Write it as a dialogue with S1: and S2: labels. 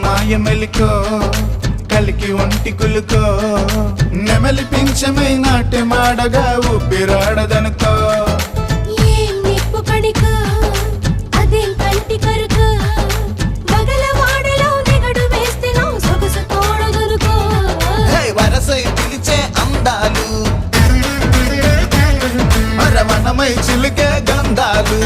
S1: మాయమెలికో కలికి ఒంటి కులుకో నెమలి పింఛమై నాట్య మాడగా ఊపిరాడదనుకో వరసై పిలిచే అందాలు అరమణమై చిలుకే గంధాలు